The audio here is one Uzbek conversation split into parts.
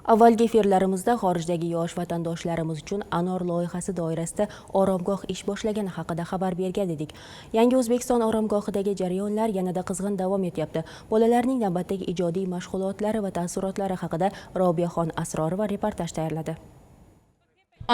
Avvalgi efirlarimizda xorijdagi yosh vatandoshlarimiz uchun Anor loyihasi doirasida oromgoh ish boshlagani haqida xabar bergan edik. Yangi O'zbekiston oromgohidagi jarayonlar yanada qizg'in davom etyapti. Bolalarning navbatdagi ijodiy mashg'ulotlari va taassurotlari haqida Robiyaxon Asrorova reportaj tayyorladi.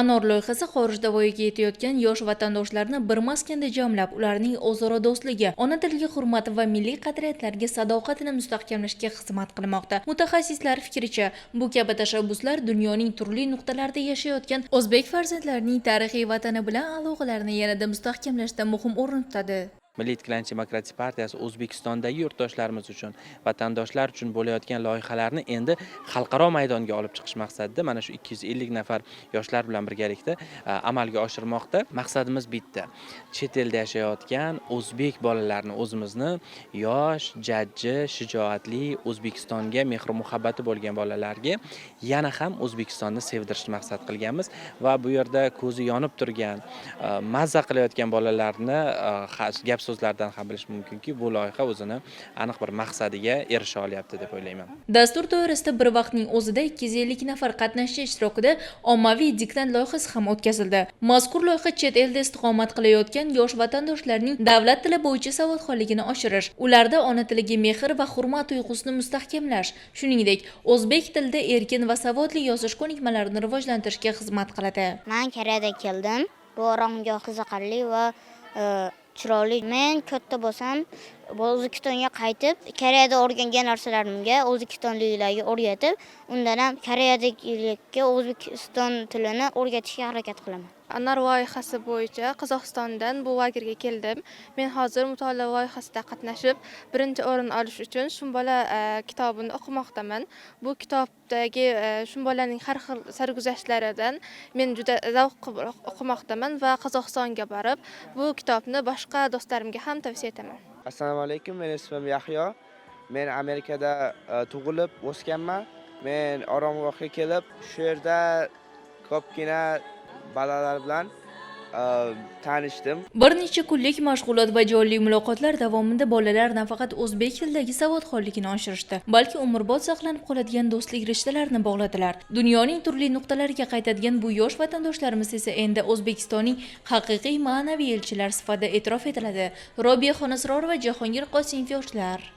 Anor loyihasi xorijda voyaga yetayotgan yosh vatandoshlarni bir maskanda jamlab, ularning o'zaro do'stligi, ona tiliga hurmati va milliy qadriyatlarga sadoqatini mustahkamlashga xizmat qilmoqda. Mutaxassislar fikricha, bu kabi tashabbuslar dunyoning turli nuqtalarida yashayotgan o'zbek farzandlarining tarixiy vatani bilan aloqalarini yanada mustahkamlashda muhim o'rin tutadi. Milliy tiklanish demokratik partiyasi O'zbekistondagi yurtdoshlarimiz uchun, vatandoshlar uchun bo'layotgan loyihalarni endi xalqaro maydonga olib chiqish maqsadida mana shu 250 nafar yoshlar bilan birgalikda amalga oshirmoqda. Maqsadimiz bitta: chet elda yashayotgan o'zbek bolalarini, o'zimizni yosh, jajji, shijoatli, O'zbekistonga mehr muhabbati bo'lgan bolalarga yana ham O'zbekistonni sevdirishni maqsad qilganmiz va bu yerda ko'zi yonib turgan, mazza qilayotgan bolalarni gap so'zlardan ham bilish mumkinki, bu loyiha o'zini aniq bir maqsadiga erisha olyapti deb o'ylayman. Dastur doirasida bir vaqtning o'zida 250 nafar qatnashchi ishtirokida ommaviy diktant loyihasi ham o'tkazildi. Mazkur loyiha chet elda istiqomat qilayotgan yosh vatandoshlarning davlat tili bo'yicha savodxonligini oshirish, ularda ona tiliga mehr va hurmat tuyg'usini mustahkamlash, shuningdek, o'zbek tilida erkin va savodli yozish ko'nikmalarini rivojlantirishga xizmat qiladi. Men Koreyadan keldim. Bu oromgoh qiziqarli va chiroyli. Men katta bo'lsam, O'zbekistonga qaytib, Koreyada o'rgangan narsalarimga o'zbekistonliklarga o'rgatib, undan ham Koreyadagilarga O'zbekiston tilini o'rgatishga harakat qilaman. Anor loyihasi bo'yicha Qozog'istondan bu lagerga keldim. Men hozir mutolaa loyihasida qatnashib, birinchi o'rin olish uchun Shumbola kitobini o'qimoqdaman. Bu kitobdagi Shumbolaning har xil sarguzashtlaridan men juda zavq o'qimoqdaman va Qozog'istonga borib, bu kitobni boshqa do'stlarimga ham tavsiya etaman. Assalomu alaykum, men ismim Yahyo. Men Amerikada tug'ilib o'sganman. Men oromgohga kelib, shu yerda ko'pgina bolalar bilan tanishdim. Bir necha kunlik mashg'ulot va jonli muloqotlar davomida bolalar nafaqat o'zbek tilidagi savodxonligini oshirishdi, balki umrbod saqlanib qoladigan do'stlik rishtalarini bog'ladilar. Dunyoning turli nuqtalariga qaytadigan bu yosh vatandoshlarimiz esa endi O'zbekistonning haqiqiy ma'naviy elchilari sifatida e'tirof etiladi. Robiyaxon Asrorova, Jahongir Qosimov, yoshlar.